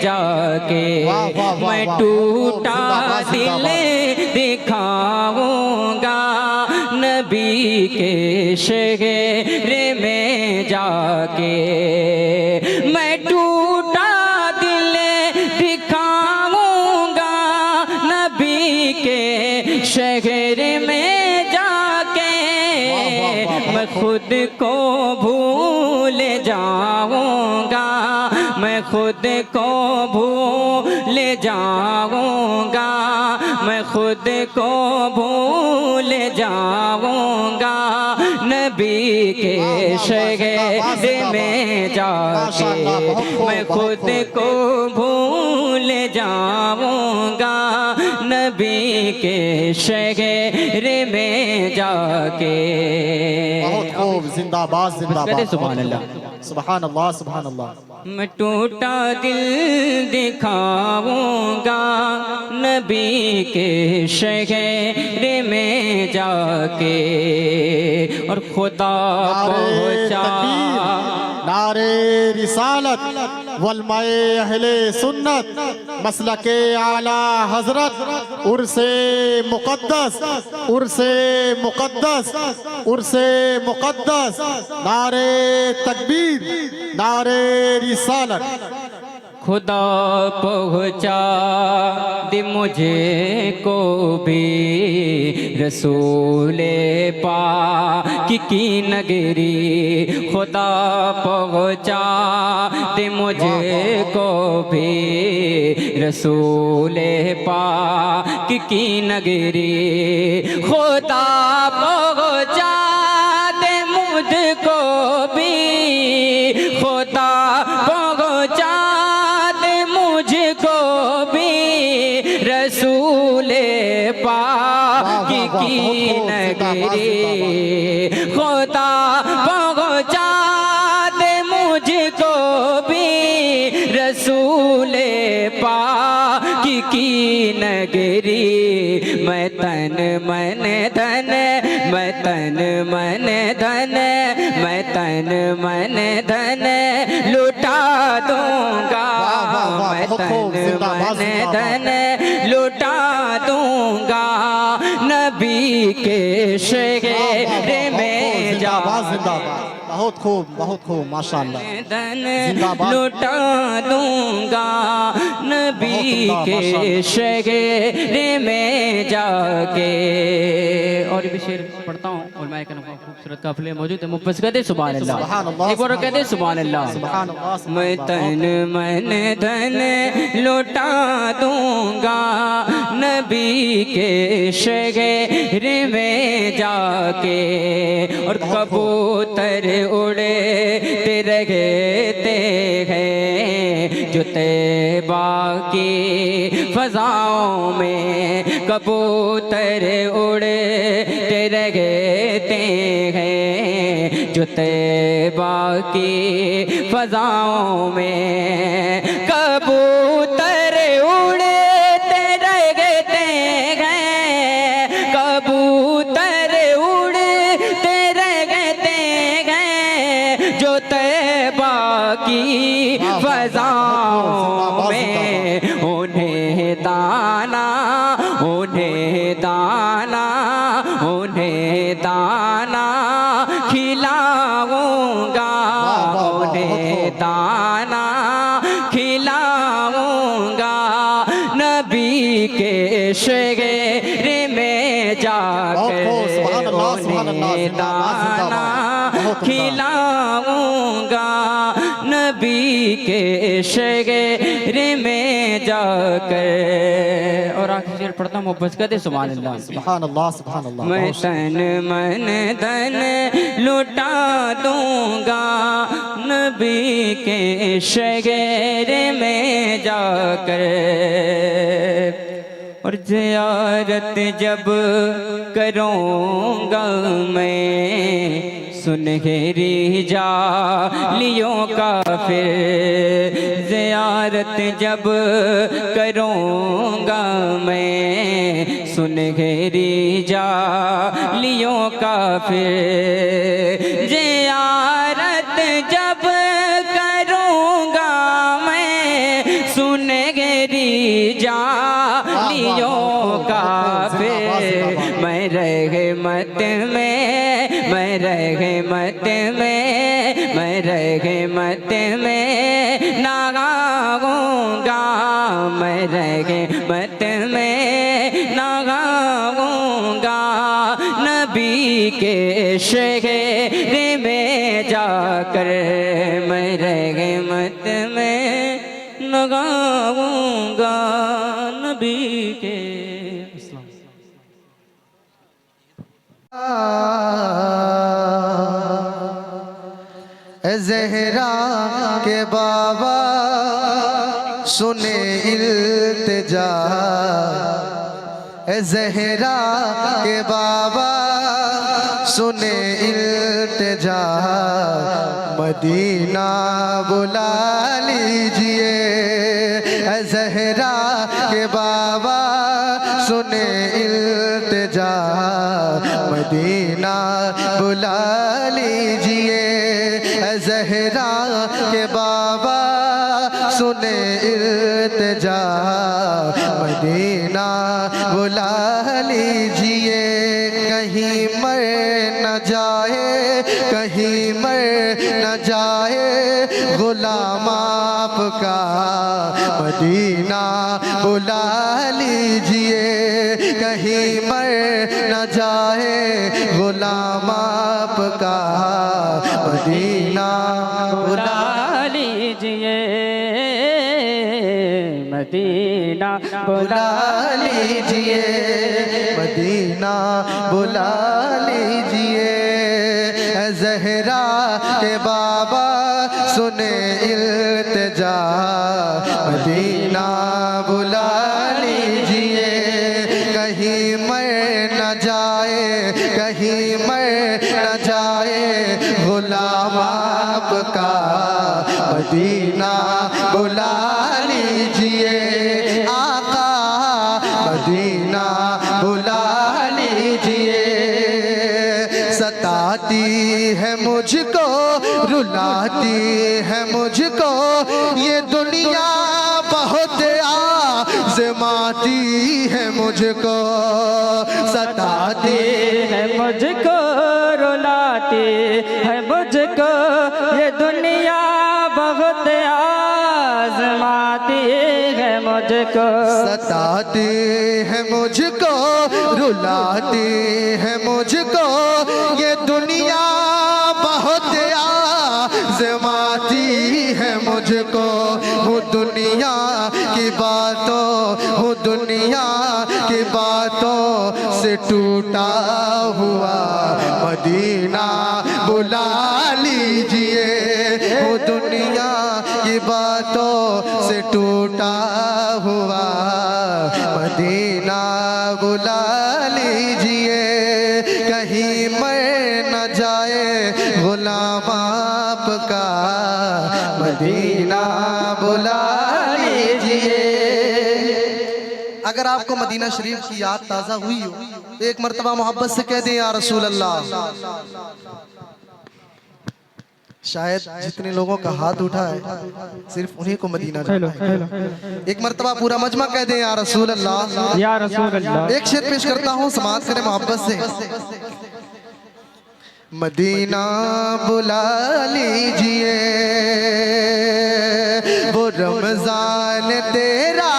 जाके मैं टूटा दिल दिखाऊंगा नबी के शहर में जाके। मैं टूटा दिल दिखाऊंगा नबी के शहर में जाके। मैं खुद को भूल जाऊंगा, मैं खुद को भूल जाऊंगा, मैं खुद को भूल जाऊंगा नबी के शहर में जाके। मैं खुद को भूल जाऊंगा नबी के शहर में जाके। बहुत खूब, जिंदाबाद जिंदाबाद। सुभान अल्लाह, सुभान अल्लाह, सुभान अल्लाह। मैं टूटा दिल दिखाऊंगा नबी के शहर में जाके। और खुदा पहुंचा नारे रिसालत वलमाए अहले सुन्नत मसलके आला हजरत उर्से मुकद्दस, उर्से मुकद्दस, उर्से मुकद्दस। नारे तकबीर, नारे रिसालत। खुदा पहुँचा दे मुझे को भी रसूले पाक की नगरी। खुदा पहुँचा दे मुझे को भी रसूले पाक की नगरी। खुदा पहुँचा दे मुझको भी, खुदा पहुँचा मुझको भी रसूले पाक की नगरी। खुदा पहुँचा दे मुझको भी रसूले पाक की नगरी। मैं तन मन धन, मैं तन मन धन, मैं तन मन धन लुटा दूंगा। मैं तन मन धन लुटा दूंगा नबी के शहर में जाके। बहुत खूब, बहुत खूब, माशाअल्लाह। धन लुटा दूंगा नबी के शहर में जाके। और भी शेर पढ़ता हूँ और मैं खूबसूरत काफिले मौजूद है। मुफ्त कहते सुभान अल्लाह, एक बार कहते सुभान अल्लाह। मैं तन मन धन लुटा दूंगा नबी के शहर में जाके। और कबूतर उड़ते रहते हैं जो तैबा की फजाओं में। कबूतर उड़ते रहते हैं जो तैबा की फजाओं में। कबूतर उड़ते रहते हैं, कबूतर उड़ते रहते हैं जो तैबा की फजाओं में। उन्हें दाना, उन्हें दाना, उन्हें दाना खिलाऊंगा, उन्हें दाना खिलाऊंगा नबी के शहर में जाकर। उन्हें दाना खिलाऊंगा नबी के शहर में जाकर। और आखिर शेर पढ़ता हूँ, बस कहते सुभान अल्लाह, सुभान अल्लाह, सुभान अल्लाह। मैं तन मन धन लुटा दूंगा नबी के शहर में जाकर। और ज़ियारत जब करूँगा मैं सुनहरी जालियों का फिर। ज़ियारत जब करूँगा मैं सुनहरी जालियों का फिर। ज़ियारत जब करूँगा मैं सुन जानियों का फिर मैं रहमत में, मैं रहमत में, मैं रहमत में ना गाऊंगा, मैं रहमत में ना गाऊंगा। नबी के शहर में जाकर मैं रहमत में न गाऊंगा नबी के। ज़हरा के बाबा सुने इल्तिजा, ज़हरा के बाबा सुने इल्तिजा, मदीना बुला लीजिए। ज़हरा के बाबा सुने इल्तिजा, मदीना बुला लीजिए। ज़हरा के बाबा सुने इल्तिजा, मदीना बुला लीजिए। कहीं मर न जाए, कहीं मर न जाए गुलाम आपका, मदीना बुला लीजिए। कहीं मर न जाए गुलाम आपका, मदीना बुला लीजिए, मदीना बुला लीजिए, मदीना बुला लीजिए। ज़हरा के बाबा सुने इल्तिजा, मदीना बुला लीजिए। कहीं मर न जाए, कहीं मर न जाए गुलाम आपका, मदीना बुला लीजिए। आका मदीना बुला लीजिए। सताती है मुझको, रुलाती है मुझको ये दुनिया, बहुत आज़माती है मुझको। सताती है मुझको, रुलाती है मुझको ये दुनिया, बहुत आज़माती है मुझको। सताती है मुझको, रुलाती है मुझको ये दुनिया, बहुत आज़माती है मुझको। हूँ दुनिया की बातों, हूँ दुनिया की बातों से टूटा हुआ, मदीना बुला लीजिए। हूँ दुनिया की बातों से टूटा हुआ, मदीना बुला लीजिए। कहीं मर न जाए गुलाम आपका, मदीना बुला लीजिए। अगर आपको मदीना शरीफ की याद ताज़ा हुई हो, एक मरतबा मोहब्बत से कह दें या रसूल अल्लाह। शायद जितने लोगों का हाथ उठा है सिर्फ उन्हीं को मदीना जाना है। एक मरतबा पूरा मजमा कह दें या रसूल अल्लाह, या रसूल अल्लाह। एक शेर पेश करता हूँ, समाअत करें मोहब्बत से। मदीना बुला लीजिए, वो रमजान तेरा,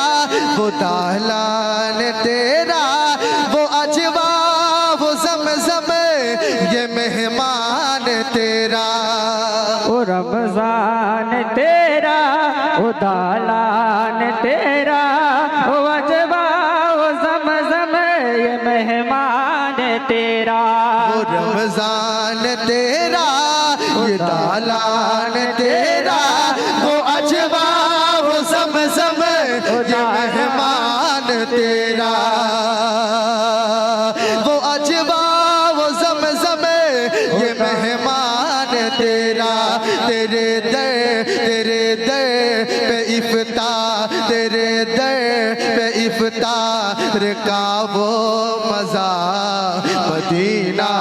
वो दालान तेरा, वो अजवा, वो ज़मज़म, ये मेहमान तेरा। वो रमजान तेरा, वो दालान तेरा, वो अजवा, वो ज़मज़म, ये मेहमान तेरा। वो रमजान तेरा, ये दालान तेरा, वो अजवा, वो ज़मज़म, ये मेहमान तेरा। वो अजवा, वो ज़मज़म, ये मेहमान तेरा। तेरे दर पे इफ्तार, तेरे दर पे इफ्तार का वो मज़ा, मदीना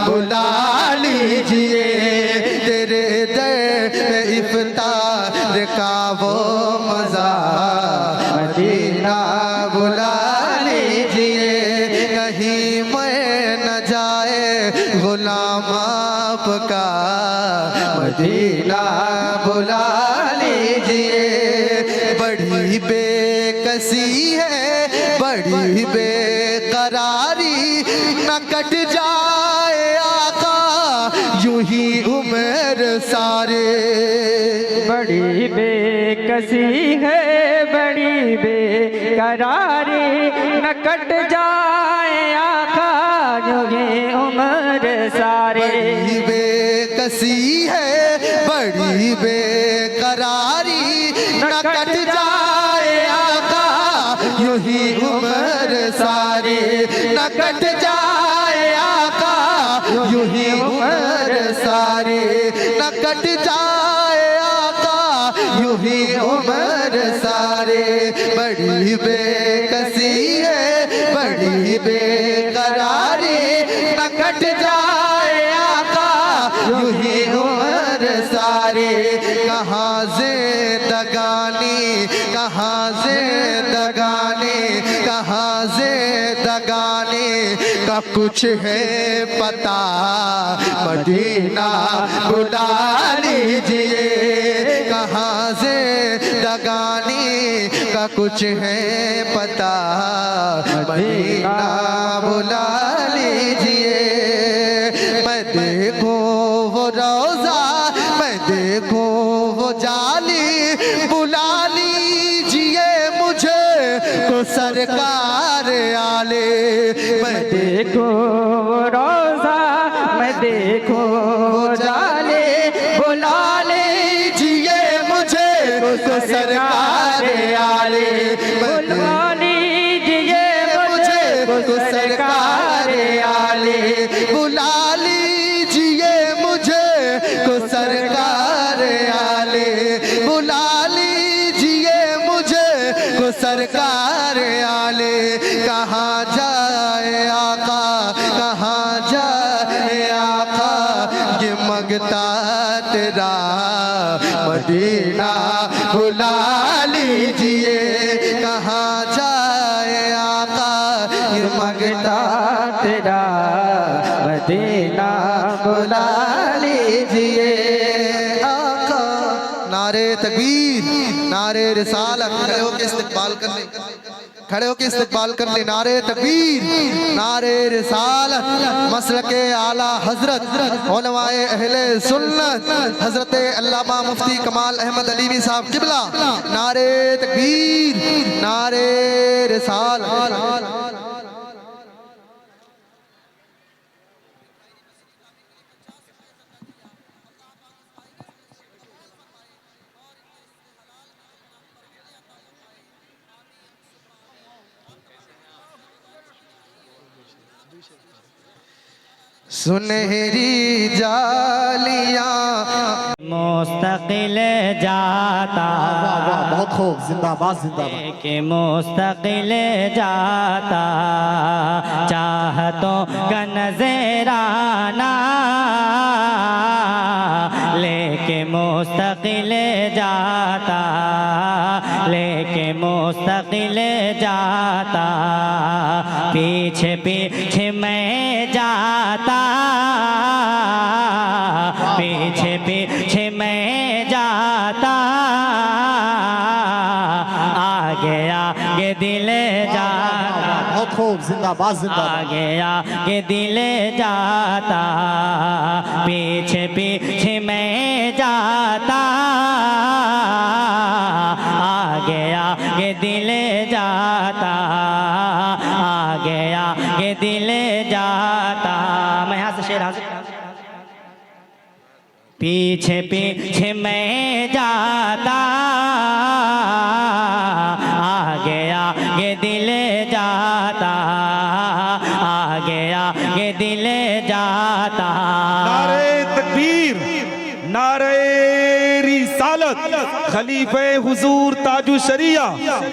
बुला लीजिए। तेरे दर पे इफ्तार का वो मज़ा, मदीना बड़ी बेकसी है, बड़ी बेकरारी, न कट जाए आका यूं ही उम्र सारे। बड़ी बेकसी है, बड़ी बेकरारी, न कट जाए आका यूं ही उम्र सारे। बड़ी बेकसी है, बड़ी बेकरारी, न कट जाए आका यूं ही उम्र सारे, न कट जाए आका यूं ही उम्र सारे, न कट जाए आका यूं ही उम्र सारे। बड़ी बेकसी है, बड़ी बेकरारी, न कट जाए आका यूं ही उम्र सारे। कहाँ ज़िंदगानी, कहाँ ज़िंदगानी, कहाँ ज़िंदगानी का कुछ है पता, मदीना बुला लीजिए। कहाँ ज़िंदगानी का कुछ है पता, मदीना बुला लीजिए। मैं देखूं वो रोज़ा, मैं देखूं वो जाली, बुला लीजिए मुझे तो सरकार आले। मैं देखो रोज़ा, मैं देखो जाले, बुला लीजिए मुझे तो सरकार आले। बुला लीजिए मुझे तो सरकार आले, बुला लीजिए मुझे तो सरकार आले, बुला लीजिए मुझे तो सरकार आले। कहाँ जाए आका, कहाँ जाए आका, ये मगता तेरा मदीना बुला लीजिए। कहाँ जाए आका, ये मगता तेरा मदीना बुला लीजिए। आका। नारे तकबीर, नारे रिसालत। खड़े होके इस्तकबाल कर ले, खड़े होके इस्तकबाल कर ले। नारे तकबीर, नारे रिसालत। मसलके आला हजरत उलमाए अहले सुन्नत हजरत अल्लामा मुफ्ती कमाल अहमद अलीवी साहब किबला। नारे तकबीर, नारे रिसालत। सुनहरी जालियां मुस्तकिल जाता, वाह वाह, बहुत खूब, जिंदाबाद जिंदाबाद। के मुस्तकिल जाता, चाहतों का नजराना लेके मुस्तकिल जाता, लेके मुस्तकिल जाता। पीछे पीछे मैं जाता, पीछे पीछे मैं जाता, आगे आगे दिल जाता, बहुत खूब, जिंदाबाद जिंदाबाद। आगे आगे दिल जाता, पीछे पीछे मैं जाता, आगे आगे दिल जाता, आगे आगे दिल जाता। मैं यहाँ से शेर हाजिर। पीछे पीछे मैं जाता, आगे आगे दिल जाता, आगे आगे दिल जाता। नारे तकबीर, नारे रिसालत। खलीफे हुजूर ताजु शरिया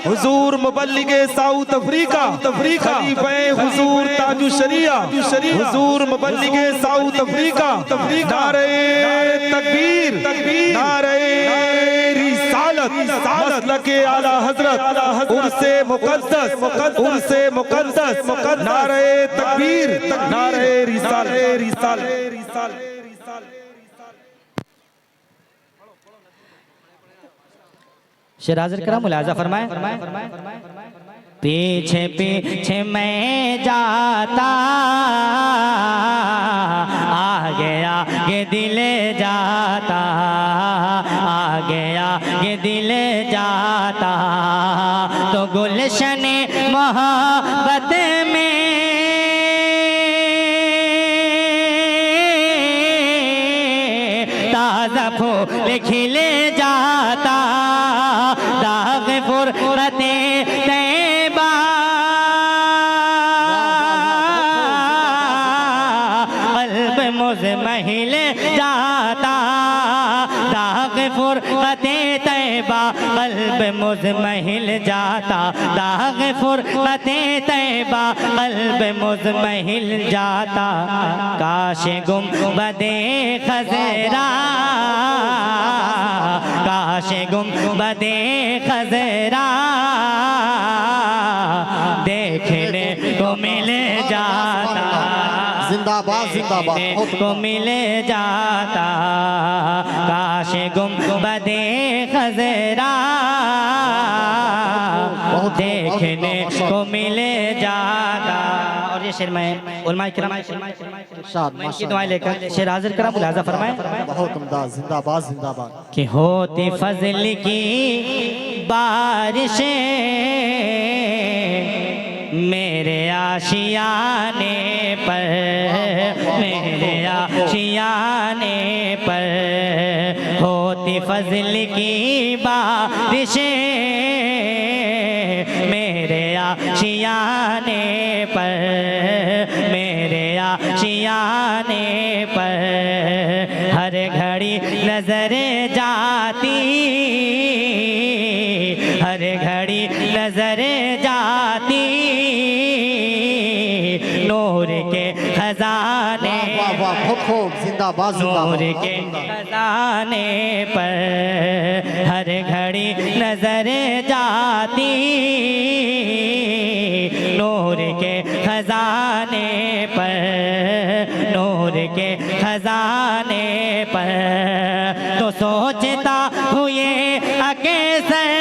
हुजूर मुबल्लिगे साउथ अफ्रीका, खलीफे हुजूर ताजु शरिया हुजूर मुबल्लिगे साउथ अफ्रीका। नारे तकबीर, नारे रिसालत। मसलके आला हजरत उनसे मुकद्दस, उनसे मुकद्दस। नारे तकबीर, नारे रिसालत। शेराज़ करम मुलाजा फरमाए, पीछे पीछे मैं जाता, आगे आगे दिल जाता, आगे आगे दिल जाता, तो गुलशन मोहब्बत में ताज़ा फूल खिले जाता, दाग फुरते तैबा क़ल्ब मुज़महिल जाता, दाग फुरते तैबा क़ल्ब मुज़महिल जाता, दाग फुरते तैबा क़ल्ब मुज़महिल जाता, काश गुंबदे खज़रा, काश गुंबदे खज़रा देखने को मिल जाता, जिंदाबाद जिंदाबाद को मिल जाता, काश गुंबदे खज़रा देखने को मिल जाता। और ये शेर में उलमाए किराम की दुआएं लेकर शेर हाजिर करा, मुलाजा फरमाए, बहुत उम्दा, जिंदाबाद जिंदाबाद। कि होती फजल की बारिशें मेरे आशियाने पर, मेरे आशियाने पर, होती फजल की बारिशें मेरे आशियाने पर, मेरे आशियाने पर, हर घड़ी नजर जाती, हर घड़ी नजर जाती, नूर के खजाने, वाह वाह बहुत खूब, जिंदाबाद नूर जिंदाबाद। के खजाने पर हर घड़ी नजर जाती, नूर के खजाने पर, नूर के खजाने पर, तो सोचता हुए अकेसर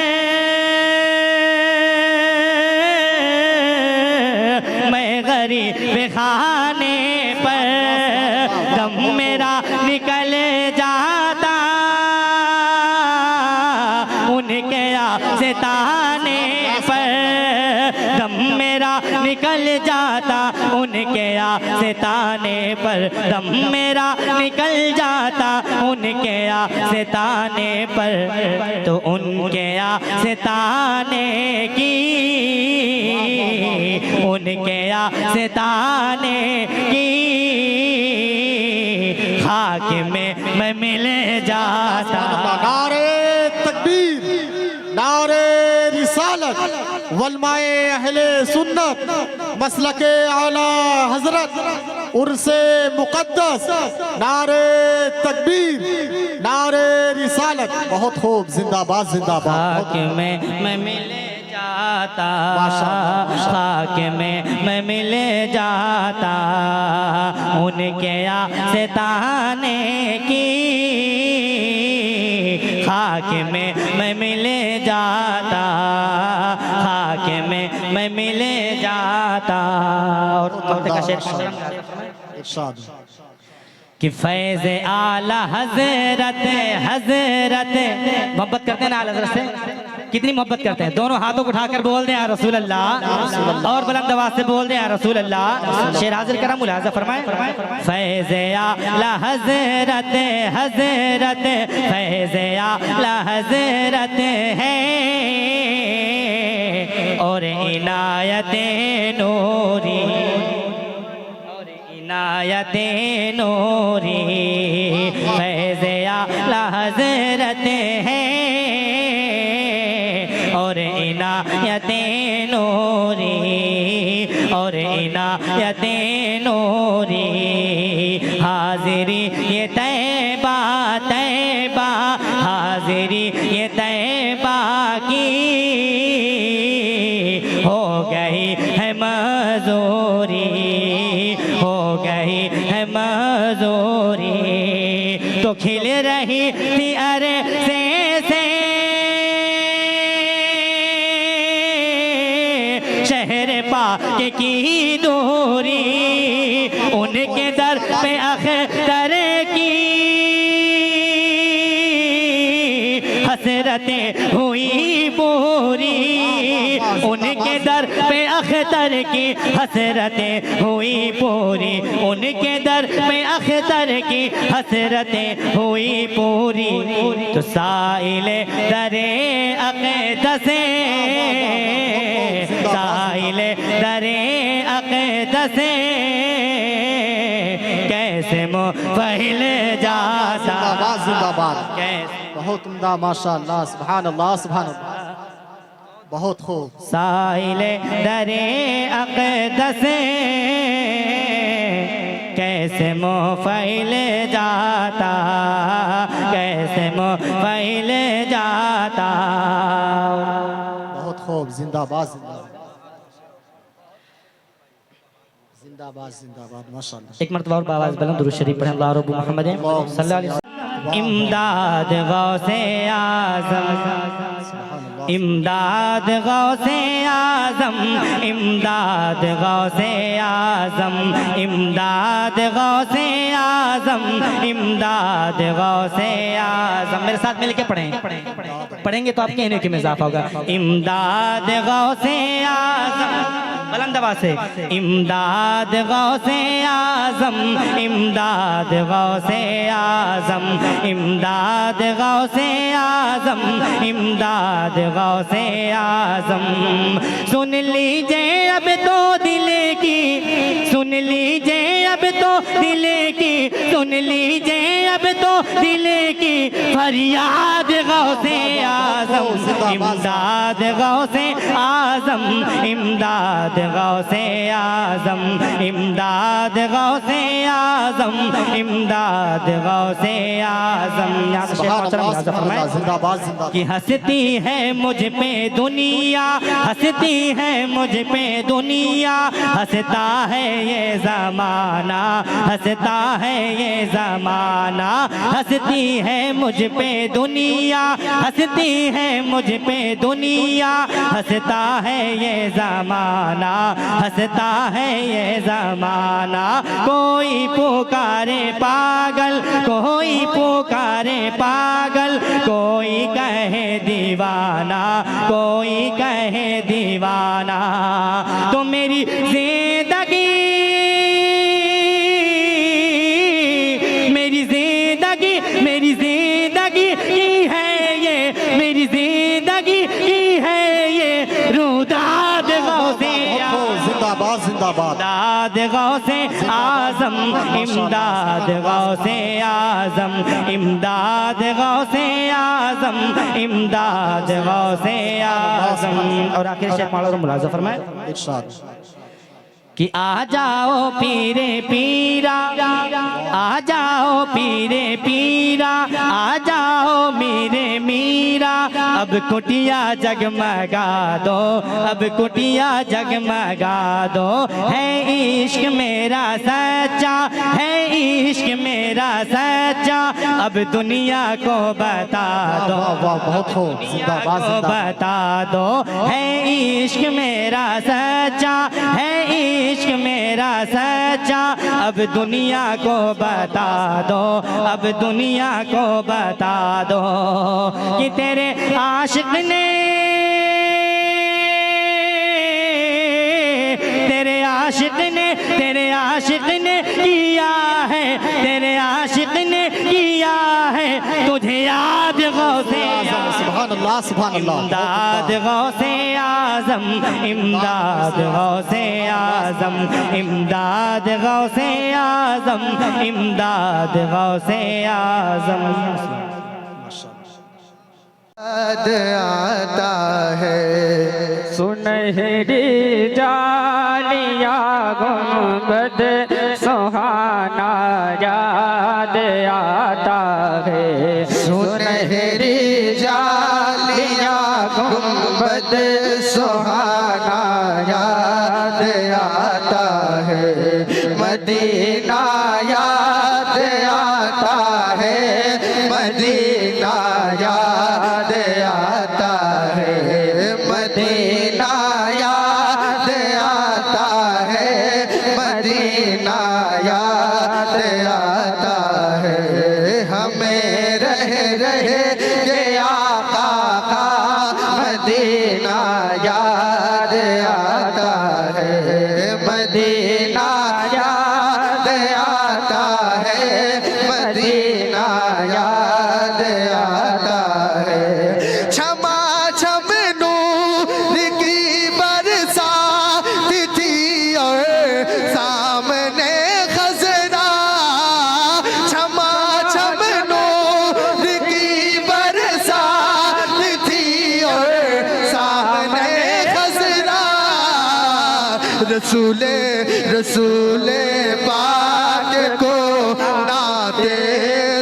मैं गरीब खाने पर, दम मेरा निकल जाता उनके आस्ताने पर, दम मेरा निकल जाता उनके आस्ताने पर, दम मेरा निकल जाता उनके आस्ताने पर, तो उनके आस्ताने की, उनके आस्ताने की खाक में मैं मिल जाता। नारे तकबीर, नारे रिसालत, वलमाए अहले सुन्नत, मसलके आला हजरत, उर्से मुकद्दस, नारे तकबीर, नारे रिसालत। बहुत खूब, जिंदाबाद जिंदाबाद। खाक में मैं मिल जाता, खाक में मैं मिल जाता उनके आस्ताने की, खाक में मैं मिल जाता, खाक में मैं मिल जाता। और वक्त का शेर इरशाद कि फैज़ आला हजरत, हजरत मोहब्बत करते हैं ना आला हजरत से, कितनी मोहब्बत करते हैं। दोनों हाथों को उठाकर बोल दें या रसूल अल्लाह, और बुलंद आवाज से बोल दें या रसूल अल्लाह। शेर हाजिर करा, मुलाजा फरमाए, फैज़ आला हजरत, हजरत फैज़ आला हजरत है, और इनायत नूरी, इनायत नूरी फैज़ आला हजरत है, और इनायत नूरी, और इनायत नूरी, हाजिरी ये तैबा, तैबा हाजिरी ये तैबा की हो गई है मजूरी, हो गई है मजूरी, तो खिल रही थी अरसे से के की दूरी, उनके दर पे अख्तर की हसरतें हुई पूरी, उनके दर पे अख्तर की हसरतें हुई पूरी, उनके दर पे अख्तर की हसरतें हुई पूरी। तो साइले दरे अक़दसे, साइले दरे अक़दसे कैसे मुफ़हिल जाता, जिंदाबाद जिंदाबाद। कैसे बहुत उम्दा, माशाअल्लाह, सुभान अल्लाह सुभान अल्लाह, बहुत खूब। साइले दरे अक़दसे कैसे मुफ़हिल जाता, कैसे मुफ़हिल जाता। बहुत खूब, जिंदाबाद जिंदाबाद जिंदाबाद जिंदाबाद, माशाअल्लाह। एक मरतबा और बावाज़ बुलंद दुरूद शरीफ पढ़ें। अल्लाह रब्बुल मोहम्मद सल्लल्लाहु अलैहि वसल्लम। इमदाद गौसे आज़म, इमदाद गौसे आज़म, इमदाद गौसे आज़म, इमदाद गौसे आज़म, इमदाद गौसे आज़म। मेरे साथ मिलके पढ़ें, पढ़ेंगे तो आपके कहने में इजाफा होगा। इमदाद गौसे आज़म, बुलंद आवाज़ से, इमदाद गौसे आज़म, इमदाद गौसे आज़म, इमदाद गौसे आज़म, इमदाद गौसे आज़म। सुन लीजिए अब तो दिल की, सुन लीजिए अब तो दिल की, सुन लीजिए अब तो दिल की फरियाद गौसे आज़म, इमदाद गौसे आज़म, इमदाद गौसे आज़म, इमदाद गौसे आज़म, इमदाद गौसे आज़म। जिंदाबाद जिंदाबाद। कि हंसती है मुझ पे दुनिया, हंसती है मुझ पे दुनिया, हंसता है ये ज़माना, हंसता है ये ज़माना, हंसती है मुझ पे दुनिया, हंसती है मुझ पे दुनिया, हंसता है ये ज़माना, हंसता है ये ज़माना। कोई पुकारे पागल, कोई पुकारे पागल, कोई कहे दीवाना, कोई कहे दीवाना। तो मेरी जिंदगी, मेरी जिंदगी, मेरी जिंदगी की है ये, मेरी जिंदगी की है ये रुदाद गौसे जिंदाबाद जिंदाबाद। इमदाद गौसे आज़म, इमदाद गौसे आज़म, इमदाद गौसे आज़म, इमदाद गौसे आज़म। और आखिर शेख मौलाना मुलाज़ा फरमाए इरशाद कि आ जाओ पीरे पीरा, आ जाओ पीरे पीरा, आ जाओ मेरे मीरा, अब कुटिया जगमगा दो, अब कुटिया जगमगा दो। है इश्क मेरा सच्चा, है इश्क मेरा सच्चा, अब दुनिया को बता दो, वाह, बहुत खूब, जिंदाबाद को जिंदाबाद। बता दो। है इश्क मेरा सच्चा, है इश्क मेरा सच्चा, अब दुनिया को बता दो, अब दुनिया को बता दो कि तेरे आशिक ने, तेरे आशिक ने, तेरे आशिक ने किया है, तेरे आशिक ने किया है तुझे याद गौसे आज़म। सुभान अल्लाह सुभान अल्लाह। इमदाद गौसे आज़म, इमदाद गौसे आज़म, इमदाद गौसे आज़म, इमदाद गौसे आज़म। याद आता है सुनहरी जालिया गुंबद सुहाना, याद आता है सुनहरी जालिया गुंबद सुहाना, याद आता है मदीना, याद आता है मदीना, याद आता है मदीना, याद आता मदीना याद आता है, मदीना याद आता है, मदीना याद आता है। क्षमा क्षम नूर की बरसात थी और सामने खजरा, क्षमा क्षम नूर की बरसात थी और सामने खजरा। रसूले रसूले पाक को नाते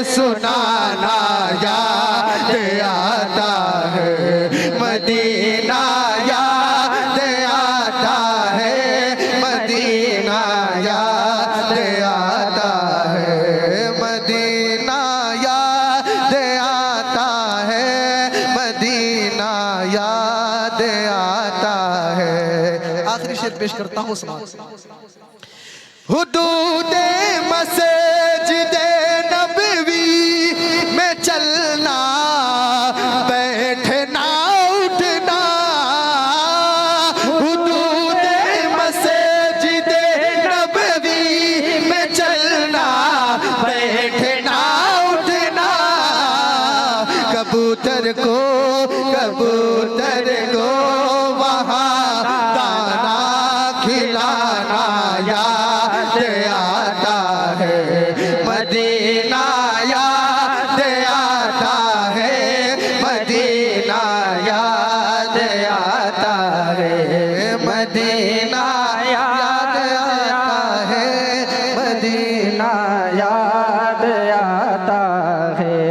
सुनाना याद आता है, मदीना याद आता है, मदीना याद आता है, मदीना याद आता है, मदीना याद आता है। आखिरी शेर पेश करता हूँ हुदूदे मस्जिदे नबवी में चलना बैठना उठना, हुदूदे मस्जिदे नबवी में चलना बैठना उठना। कबूतर को वहाँ दाना खिलाना याद आता है, मदीना याद आता है, मदीना याद आता है, मदीना याद आता है, मदीना याद आता है।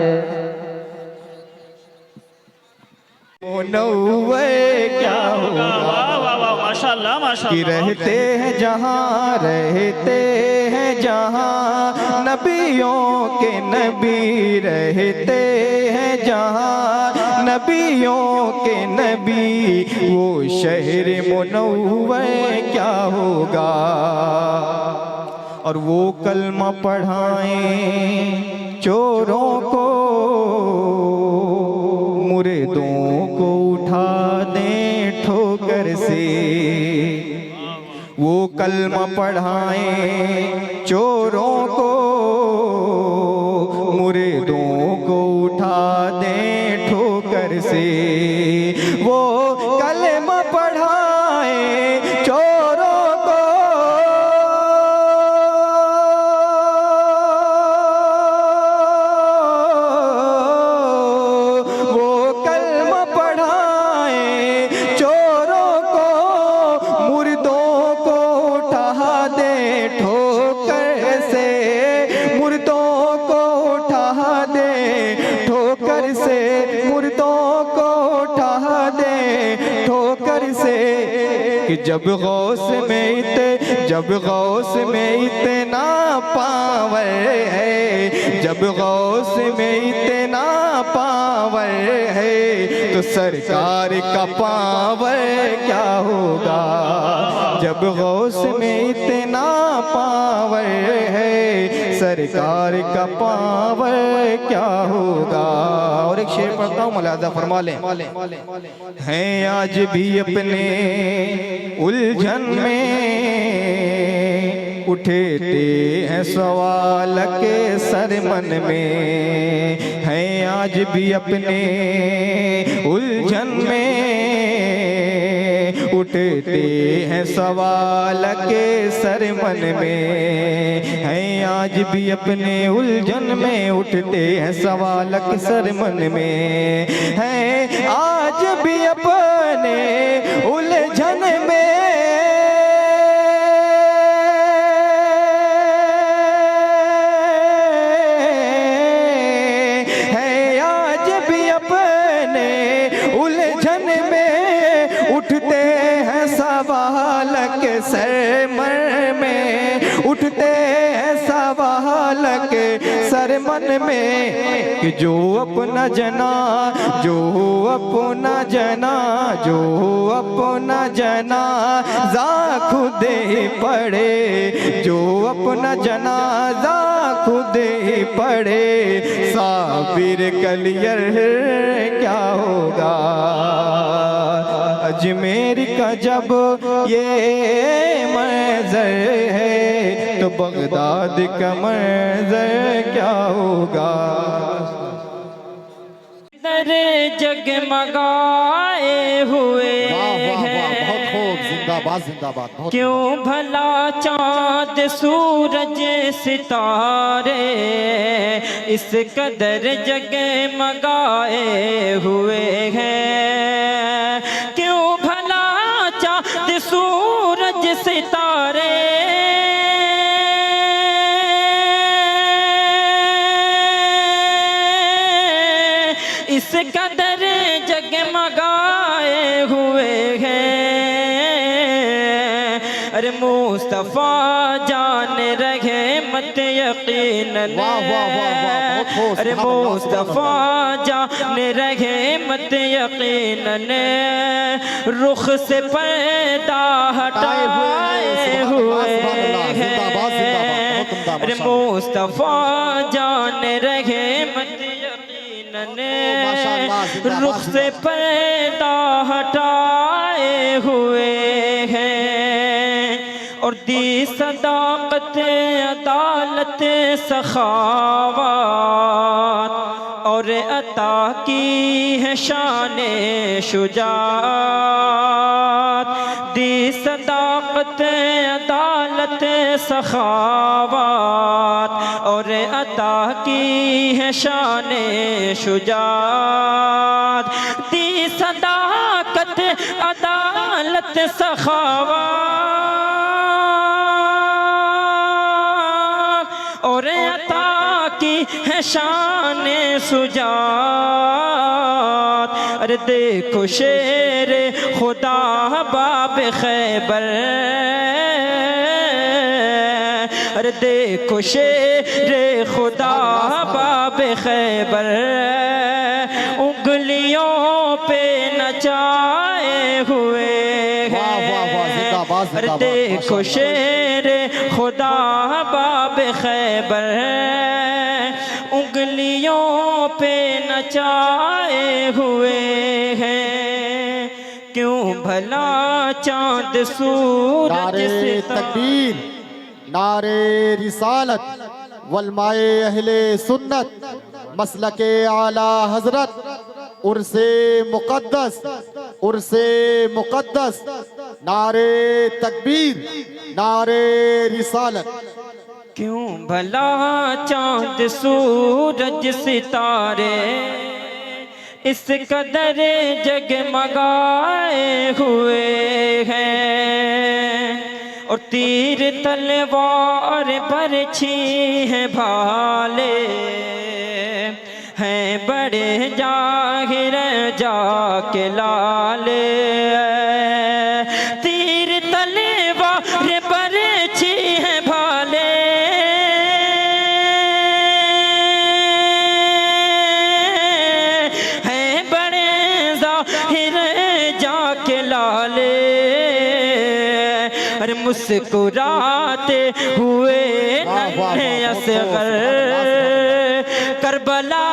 मुनव्वर क्या होगा माशाल्लाह कि रहते हैं जहाँ नबियों के नबी रहते हैं जहाँ नबियों के नबी, वो शहर मुनव्वर क्या होगा। और वो कलमा पढ़ाएं चोरों को, मुर्दों को उठा दें ठोकर से। वो कलमा पढ़ाएं चोरों को, मुर्दों को उठा दें ठोकर से। वो कलमा पढ़ाएं चोरों को, वो कलमा पढ़ाएं चोरों को, मुर्दों को उठा दे ठोकर से, मुर्दों को उठा दे ठोकर से, मुर्दों को उठा दे ठोकर से। कि जब गौस में इतना पावर है, जब गौस में इतना पावर है, तो सरकार का पावर क्या होगा। जब गौस में इतना पावर है, सरकार का पावर क्या होगा। और एक शेर पढ़ता हूँ, मुलाजा फरमा लें। हैं आज भी अपने उलझन में, उठते हैं सवाल के सर मन में। हैं आज भी अपने उलझन में, उठते हैं सवाल के सर मन में। हैं आज भी अपने उलझन में, उठते हैं सवाल के सर मन में। हैं आज भी अपने उलझन में, उठते हैं सवाल के सर मन में, उठते हैं सवाल के सर मन में। कि जो अपना जना, जो अपना जना, जो अपना जना जा खुद ही पड़े, जो अपना जनाजा खुद ही पड़े। साबिर कलियर क्या होगा। अजमेर का जब ये मंजर है तो बगदाद का मंजर क्या होगा। दर जगमगाए हुए वाह वाह वाह, हैं, बहुत खूब, जिंदाबाद जिंदाबाद, बहुत क्यों भला चांद सूरज सितारे इस कदर जगमगाए हुए हैं, क्यों भला चांद सूरज सितारे इस कदर जगमगाए हुए हैं। अरे मुस्तफा जान रहे मत यकीनन, वाह वाह वाह वाह, बहुत खूब, अरे सुभान अल्लाह, मुस्तफा जान रहे मत यकीनन, रुख से पर्दा हटाए हुए हैं। अरे मुस्तफा जान रहे मत रुख से पर्दा हटाए हुए हैं, और दी सदाकत अदालत सखावत, और अता की है शान शुजात, दी सदाकत अदालत सखावत, और अता की है शान शुजात, दी सदाकत अदालत सखावत, और अता की है शान शुजात। अरे देखो शेर खुदा बाब खैबर, अरे देखो शेर खुदा बाब खैबर, उंगलियों पे नचाए हुए हैं। अरे देखो शेर खुदा बाब खैबर, उंगलियों पे नचाए हुए हैं, क्यों भला चांद सूरज नारे सितारे तकबीर, नारे रिसालत, वलमाए अहले सुन्नत, मसलके आला हजरत, उर्से मुकद्दस, उर्से मुकद्दस, नारे तकबीर, नारे रिसालत। क्यों भला चांद सूरज सितारे इस कदर जगमगाए हुए हैं, और तीर तलवार बरछी हैं भाले हैं बड़े जाहिर जाके लाले, तीर तलवार बरछी हैं भाले हैं बड़े जाहिर जाके लाले। अरे मुस्कुराते हुए नन्हे असगर करबला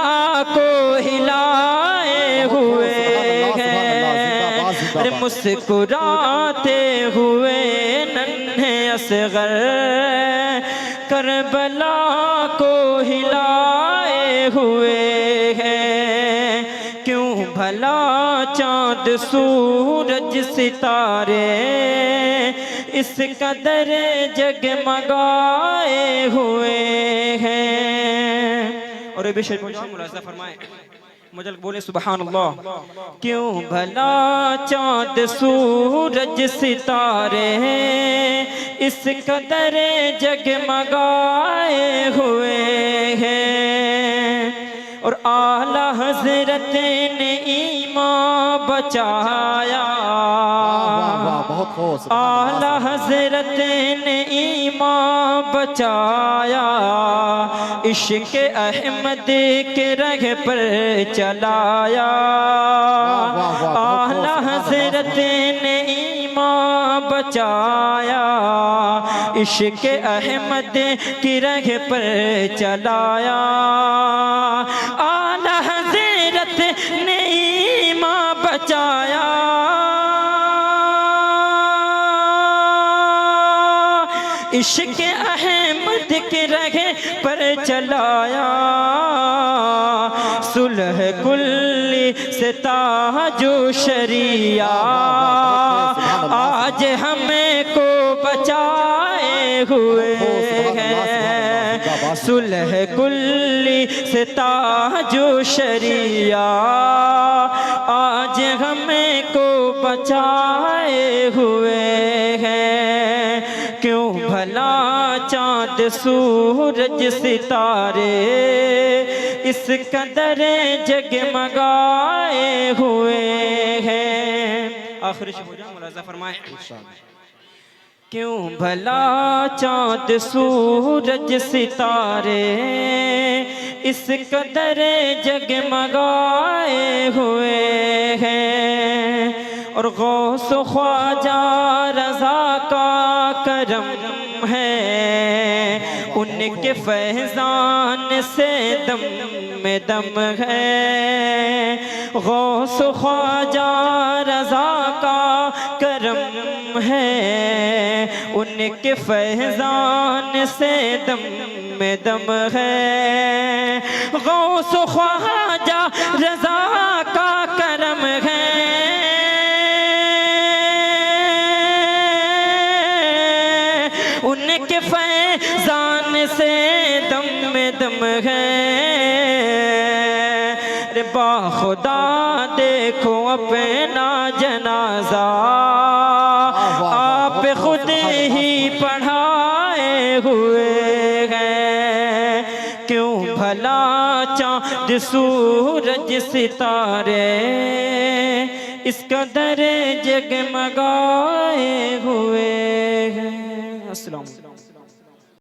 को हिलाए हुए हैं। अरे मुस्कुराते हुए नन्हे असगर करबला को हिलाए हुए हैं, क्यों भला चांद सूरज सितारे इस कदर जगमगाए हुए हैं। और ये भी शेर मुलाज़ा फरमाए, मुझे बोले सुभान अल्लाह। क्यों भला चांद सूरज सितारे इस कदर जगमगाए हुए हैं, और आला हजरत ने ईमान बचाया, बहुत खूब, आला हजरत ने ईमान बचाया, इश्क अहमद के रग पर चलाया, आला हजरत ने ईमान बचाया, इश्क अहमद की रग पर चलाया, आला हजरत ने ईमान बचाया, इश्क अहमद के रहे पर चलाया, सुलह कुल्ली से ताजो शरिया, आज हमें को बचाए हुए हैं, सुलह कुल्ली से ताजो शरिया, आज हमें को बचाए हुए हैं। क्यों भला चाँद सूरज सितारे इस कदर जगमगाए हुए हैं। आखिरी शुभ मुलाज़ा फरमाए। क्यों भला चाँद सूरज सितारे इस कदर जगमगाए हुए हैं, और गौस ख्वाजा रज़ा का करम है, उनके फैज़ान से दम में दम है, गौस ख्वाजा रज़ा का करम है, उनके फैज़ान से दम में दम है, गौस ख्वाजा रज़ा का करम है, उनके फैज़ान से दम में दम है। रे बाखुदा देखो अपना जनाजा, आप खुद ही पढ़ाए हुए हैं। क्यों भला चाँद सूरज सितारे इस कदर जगमगाए हुए हैं। अस्सलाम वालेकुम।